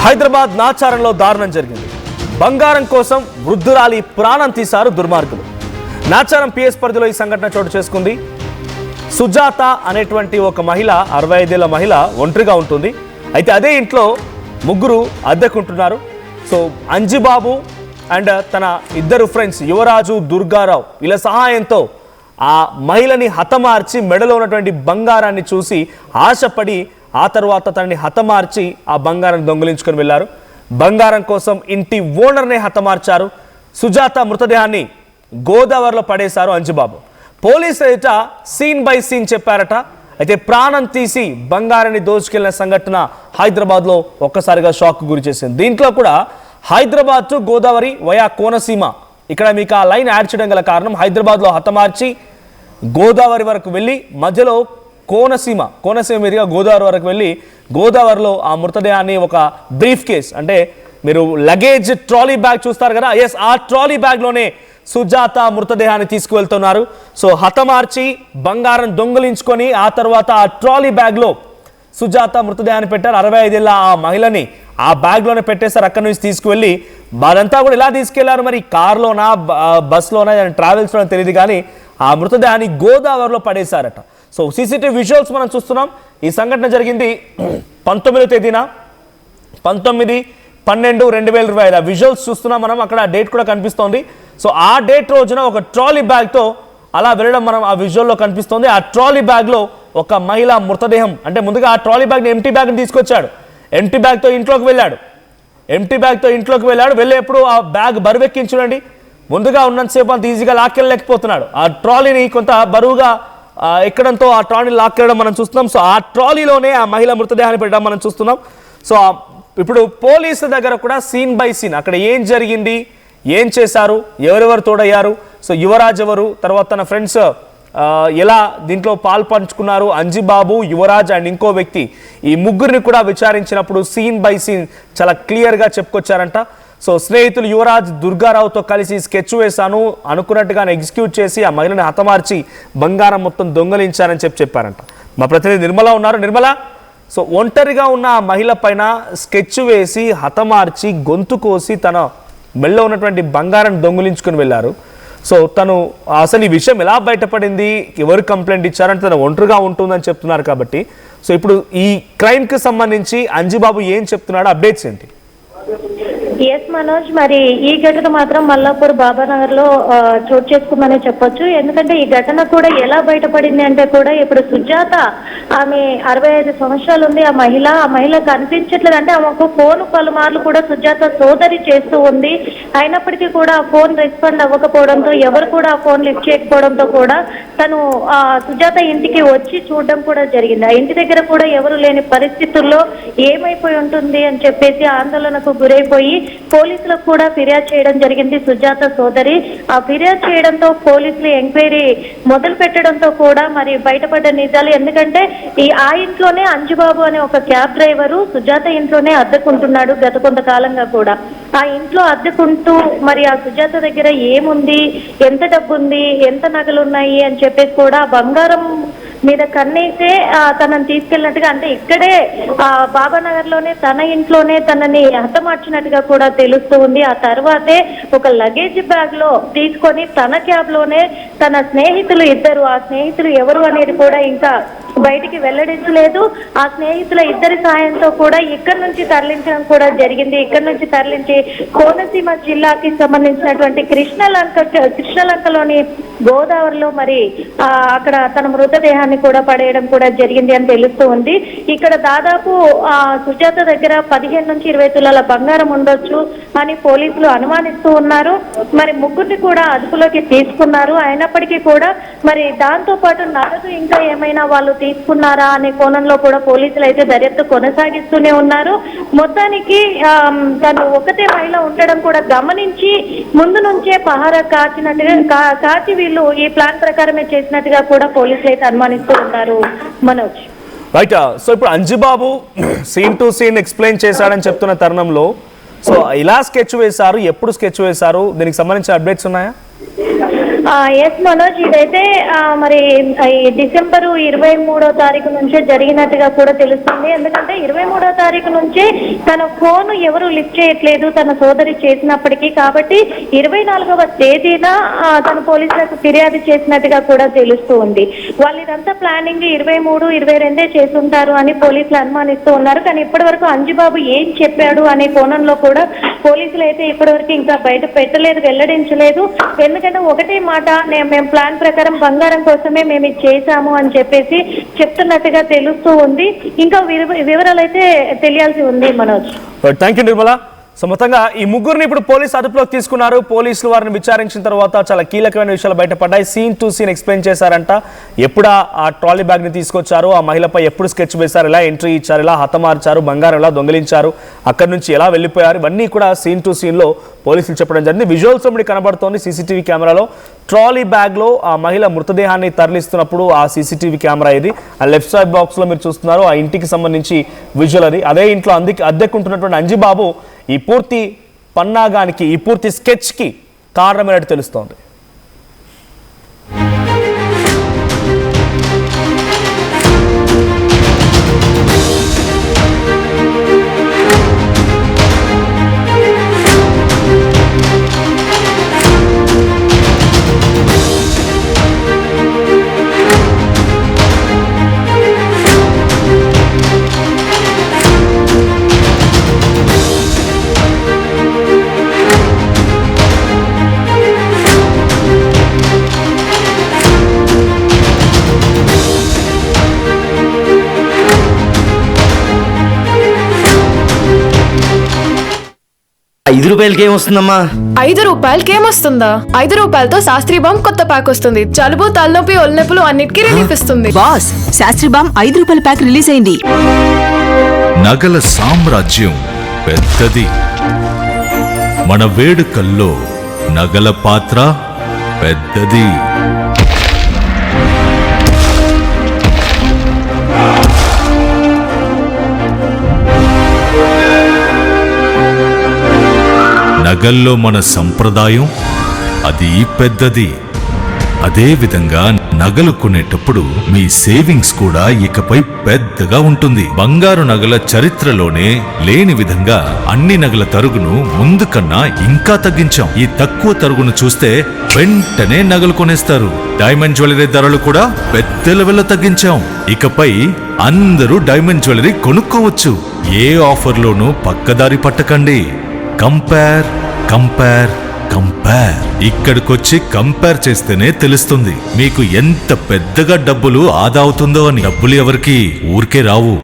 హైదరాబాద్ నాచారంలో దారుణం జరిగింది. బంగారం కోసం వృద్ధురాలి ప్రాణం తీశారు దుర్మార్గులు. నాచారం పిఎస్ పరిధిలో ఈ సంఘటన చోటు చేసుకుంది. సుజాత అనేటువంటి ఒక మహిళ, 65 ఏళ్ల మహిళ ఒంటరిగా ఉంటుంది. అయితే అదే ఇంట్లో ముగ్గురు అద్దెకుంటున్నారు. సో అంజిబాబు అండ్ తన ఇద్దరు ఫ్రెండ్స్ యువరాజు, దుర్గారావు వీళ్ళ సహాయంతో ఆ మహిళని హతమార్చి మెడలో ఉన్నటువంటి బంగారాన్ని చూసి ఆశపడి ఆ తర్వాత తనని హతమార్చి ఆ బంగారాన్ని దొంగిలించుకొని వెళ్ళారు. బంగారం కోసం ఇంటి ఓనర్నే హతమార్చారు. సుజాత మృతదేహాన్ని గోదావరిలో పడేశారు అంజిబాబు. పోలీసులు ఎదుట సీన్ బై సీన్ చెప్పారట. అయితే ప్రాణం తీసి బంగారాన్ని దోచుకెళ్లిన సంఘటన హైదరాబాద్లో ఒక్కసారిగా షాక్ గురి చేసింది. దీంట్లో కూడా హైదరాబాద్ టు గోదావరి వయా కోనసీమ, ఇక్కడ మీకు ఆ లైన్ యాడ్ చేయడం గల కారణం హైదరాబాద్లో హతమార్చి గోదావరి వరకు వెళ్ళి మధ్యలో కోనసీమ మీదుగా గోదావరి వరకు వెళ్ళి గోదావరిలో ఆ మృతదేహాన్ని ఒక బ్రీఫ్ కేస్, అంటే మీరు లగేజ్ ట్రాలీ బ్యాగ్ చూస్తారు కదా, ఎస్ ఆ ట్రాలీ బ్యాగ్లోనే సుజాత మృతదేహాన్ని తీసుకువెళ్తున్నారు. సో హతమార్చి బంగారం దొంగిలించుకొని ఆ తర్వాత ఆ ట్రాలీ బ్యాగ్లో సుజాత మృతదేహాన్ని పెట్టారు. 65 ఏళ్ళ ఆ మహిళని ఆ బ్యాగ్లోనే పెట్టేశారు. అక్కడి నుంచి తీసుకువెళ్ళి వారంతా కూడా ఎలా తీసుకెళ్లారు, మరి కార్లోనా బస్లోనా ట్రావెల్స్లోనా తెలియదు, కానీ ఆ మృతదేహాన్ని గోదావరిలో పడేశారట. సో సీసీటీవీ విజువల్స్ మనం చూస్తున్నాం. ఈ సంఘటన జరిగింది 19వ తేదీన 19/12/2025. ఆ విజువల్స్ చూస్తున్నాం మనం, అక్కడ డేట్ కూడా కనిపిస్తోంది. సో ఆ డేట్ రోజున ఒక ట్రాలీ బ్యాగ్తో అలా వెళ్ళడం మనం ఆ విజువల్లో కనిపిస్తోంది. ఆ ట్రాలీ బ్యాగ్లో ఒక మహిళ మృతదేహం, అంటే ముందుగా ఆ ట్రాలీ బ్యాగ్ని ఎంటీ బ్యాగ్ని తీసుకొచ్చాడు. ఎంటీ బ్యాగ్తో ఇంట్లోకి వెళ్ళాడు. వెళ్ళేప్పుడు ఆ బ్యాగ్ బరువెక్కించి చూడండి, ముందుగా ఉన్నంతసేపు అంత ఈజీగా లాక్కెళ్ళలేకపోతున్నాడు. ఆ ట్రాలీని కొంత బరువుగా ఎక్కడంతో ఆ ట్రాలీని లాక్కెళ్ళడం మనం చూస్తున్నాం. సో ఆ ట్రాలీలోనే ఆ మహిళ మృతదేహాన్ని పెట్టడం మనం చూస్తున్నాం. సో ఇప్పుడు పోలీసుల దగ్గర కూడా సీన్ బై సీన్ అక్కడ ఏం జరిగింది, ఏం చేశారు, ఎవరెవరు తోడయ్యారు, సో యువరాజ్ ఎవరు, తర్వాత తన ఫ్రెండ్స్ ఎలా దీంట్లో పాల్పంచుకున్నారు, అంజిబాబు, యువరాజ్ అండ్ ఇంకో వ్యక్తి, ఈ ముగ్గురిని కూడా విచారించినప్పుడు సీన్ బై సీన్ చాలా క్లియర్గా చెప్పుకొచ్చారంట. సో స్నేహితులు యువరాజ్, దుర్గారావుతో కలిసి స్కెచ్ వేశాను, అనుకున్నట్టుగానే ఎగ్జిక్యూట్ చేసి ఆ మహిళని హతమార్చి బంగారం మొత్తం దొంగలించారని చెప్పారంట. మా ప్రతినిధి నిర్మల ఉన్నారు. నిర్మల, సో ఒంటరిగా ఉన్న ఆ మహిళ పైన స్కెచ్ వేసి హతమార్చి గొంతు కోసి తన మెళ్ళలో ఉన్నటువంటి బంగారం దొంగిలించుకుని వెళ్ళారు. సో తను అసలు ఈ విషయం ఎలా బయటపడింది, ఎవరు కంప్లైంట్ ఇచ్చారంటే తను ఒంటరిగా ఉంటుందని చెప్తున్నారు కాబట్టి, సో ఇప్పుడు ఈ క్రైమ్కి సంబంధించి అంజిబాబు ఏం చెప్తున్నాడు, అప్డేట్స్ ఏంటి? ఎస్ మనోజ్, మరి ఈ ఘటన మాత్రం మల్లాపూర్ బాబానగర్ లో చోటు చేసుకుందనే చెప్పొచ్చు. ఎందుకంటే ఈ ఘటన కూడా ఎలా బయటపడింది అంటే కూడా ఇప్పుడు సుజాత, ఆమె 65 సంవత్సరాలు ఉంది. ఆ మహిళ కనిపించట్లేదు, అంటే ఆమెకు ఫోన్ పలుమార్లు కూడా సుజాత సోదరి చేస్తూ ఉంది. అయినప్పటికీ కూడా ఆ ఫోన్ రెస్పాండ్ అవ్వకపోవడంతో, ఎవరు కూడా ఆ ఫోన్ లిఫ్ట్ చేయకపోవడంతో కూడా తను సుజాత ఇంటికి వచ్చి చూడడం కూడా జరిగింది. ఆ ఇంటి దగ్గర కూడా ఎవరు లేని పరిస్థితుల్లో ఏమైపోయి ఉంటుంది అని చెప్పేసి ఆందోళనకు గురైపోయి పోలీసులకు కూడా ఫిర్యాదు చేయడం జరిగింది సుజాత సోదరి. ఆ ఫిర్యాదు చేయడంతో పోలీసులు ఎంక్వైరీ మొదలు పెట్టడంతో కూడా మరి బయటపడ్డ నిజాలు. ఎందుకంటే ఆ ఇంట్లోనే అంజుబాబు అనే ఒక క్యాబ్ డ్రైవరు సుజాత ఇంట్లోనే అద్దెకుంటున్నాడు గత కొంతకాలంగా కూడా. ఆ ఇంట్లో అద్దెకుంటూ మరి ఆ సుజాత దగ్గర ఏముంది, ఎంత డబ్బు ఉంది, ఎంత నగలు ఉన్నాయి అని చెప్పేసి కూడా బంగారం మీద కన్నేసే తనని తీసుకెళ్ళినట్టుగా, అంటే ఇక్కడే బాబానగర్ లోనే తన ఇంట్లోనే తనని హతమార్చినట్టుగా కూడా తెలుస్తూ ఉంది. ఆ తర్వాతే ఒక లగేజ్ బ్యాగ్ లో తీసుకొని తన క్యాబ్ లోనే తన స్నేహితులు ఇద్దరు, ఆ స్నేహితులు ఎవరు అనేది కూడా ఇంకా బయటికి వెల్లడించలేదు. ఆ స్నేహితుల ఇద్దరి సాయంతో కూడా ఇక్కడి నుంచి తరలించడం కూడా జరిగింది. ఇక్కడి నుంచి తరలించి కోనసీమ జిల్లాకి సంబంధించినటువంటి కృష్ణలంకలోని గోదావరిలో మరి అక్కడ తన మృతదేహాన్ని కూడా పడేయడం కూడా జరిగింది అని తెలుస్తూ ఉంది. ఇక్కడ దాదాపు సుజాత దగ్గర 15 నుంచి 20 తులాల బంగారం ఉండొచ్చు అని పోలీసులు అనుమానిస్తూ ఉన్నారు. మరి ముగ్గురిని కూడా అదుపులోకి తీసుకున్నారు. అయినప్పటికీ కూడా మరి దాంతో పాటు నగదు ఇంకా ఏమైనా వాళ్ళు తీసుకున్నారా అనే కోణంలో కూడా పోలీసులు అయితే దర్యాప్తు కొనసాగిస్తూనే ఉన్నారు. మొత్తానికి తను ఒకటే మహిళ ఉండడం కూడా గమనించి ముందు నుంచే పహారా కాచి వీళ్ళు ఈ ప్లాన్ ప్రకారమే చేసినట్టుగా కూడా పోలీసులు అయితే అనుమానిస్తూ ఉన్నారు. మనోజ్, రైట్. సో ఇప్పుడు Anjibabu scene to scene explain చేశాడని చెప్తున్న తరుణంలో, సో ఇలా స్కెచ్ వేశారు, ఎప్పుడు స్కెచ్ వేశారు, దీనికి సంబంధించిన అప్డేట్స్ ఉన్నాయా? ఎస్ మనోజ్, ఇదైతే మరి ఈ డిసెంబరు 23వ తారీఖు నుంచే జరిగినట్టుగా కూడా తెలుస్తుంది. ఎందుకంటే 23వ తారీఖు నుంచే తన ఫోన్ ఎవరు లిఫ్ట్ చేయట్లేదు తన సోదరి చేసినప్పటికీ, కాబట్టి 24వ తేదీన తన పోలీసులకు ఫిర్యాదు చేసినట్టుగా కూడా తెలుస్తూ ఉంది. వాళ్ళు ఇదంతా ప్లానింగ్ 23, 22 చేసుంటారు అని పోలీసులు అనుమానిస్తూ ఉన్నారు. కానీ ఇప్పటి వరకు అంజిబాబు ఏం చెప్పాడు అనే కోణంలో కూడా పోలీసులు అయితే ఇప్పటివరకు ఇంకా బయట పెట్టలేదు, వెల్లడించలేదు. ఎందుకంటే ఒకటే మాట, మేము ప్లాన్ ప్రకారం బంగారం కోసమే మేము ఇది చేశాము అని చెప్పేసి చెప్తున్నట్టుగా తెలుస్తూ ఉంది. ఇంకా వివరాలు అయితే తెలియాల్సి ఉంది Manoj. Thank you Nirmala. So మొత్తంగా ఈ ముగ్గురిని ఇప్పుడు పోలీసు అదుపులోకి తీసుకున్నారు. పోలీసులు వారిని విచారించిన తర్వాత చాలా కీలకమైన విషయాలు బయటపడ్డాయి. సీన్ టు సీన్ ఎక్స్ప్లెయిన్ చేశారంట. ఎప్పుడు ఆ ట్రాలీ బ్యాగ్ని తీసుకొచ్చారు, ఆ మహిళపై ఎప్పుడు స్కెచ్ వేశారు, ఎలా ఎంట్రీ ఇచ్చారు, ఎలా హతమార్చారు, బంగారం ఎలా దొంగిలించారు, అక్కడి నుంచి ఎలా వెళ్ళిపోయారు, ఇవన్నీ కూడా సీన్ టు సీన్లో పోలీసులు చెప్పడం జరిగింది. విజువల్స్ మనకి కనబడుతోంది సీసీటీవీ కెమెరాలో. ట్రాలీ బ్యాగ్లో ఆ మహిళ మృతదేహాన్ని తరలిస్తున్నప్పుడు ఆ సీసీటీవీ కెమెరా ఇది. ఆ లెఫ్ట్ సైడ్ బాక్స్లో మీరు చూస్తున్నారు ఆ ఇంటికి సంబంధించి విజువల్ అది. అదే ఇంట్లో అద్దెకుంటున్నటువంటి అంజిబాబు ఈ పూర్తి పన్నాగానికి, ఈ పూర్తి స్కెచ్కి కారణమైనట్టు తెలుస్తోంది. రూపాయలకి ఏమొస్తుందమ్మా? 5 రూపాయలకి ఏమొస్తుందా? 5 రూపాయలతో శాస్త్రీ బామ్ కొత్త ప్యాక్ వస్తుంది. జలుబు, తలనొప్పి, ఒళ్ళనొప్పులు అన్నిటికీ రిలీఫ్ ఇస్తుంది. బాస్, శాస్త్రీ బామ్ 5 రూపాయల ప్యాక్ రిలీజ్ అయింది. నగల సామ్రాజ్యం పెద్దది. మన వేడుకల్లో నగల పాత్ర పెద్దది. నగల్లో మన సంప్రదాయం అది పెద్దది. అదే విధంగా నగలు కొనేటప్పుడు మీ సేవింగ్స్ కూడా ఇకపై పెద్దగా ఉంటుంది. బంగారు నగల చరిత్రలోనే లేని విధంగా అన్ని నగల తరుగును ముందు కన్నా ఇంకా తగ్గించాం. ఈ తక్కువ తరుగును చూస్తే వెంటనే నగలు కొనేస్తారు. డైమండ్ జ్యువెలరీ ధరలు కూడా పెద్ద లెవెల్లో తగ్గించాం. ఇకపై అందరూ డైమండ్ జ్యువెలరీ కొనుక్కోవచ్చు. ఏ ఆఫర్లోనూ పక్కదారి పట్టకండి. Compare compare compare. ఇక్కడికొచ్చి కంపేర్ చేస్తేనే తెలుస్తుంది మీకు ఎంత పెద్దగా డబ్బులు ఆదా అవుతుందో అని. డబ్బులు ఎవరికి ఊరికే రావు.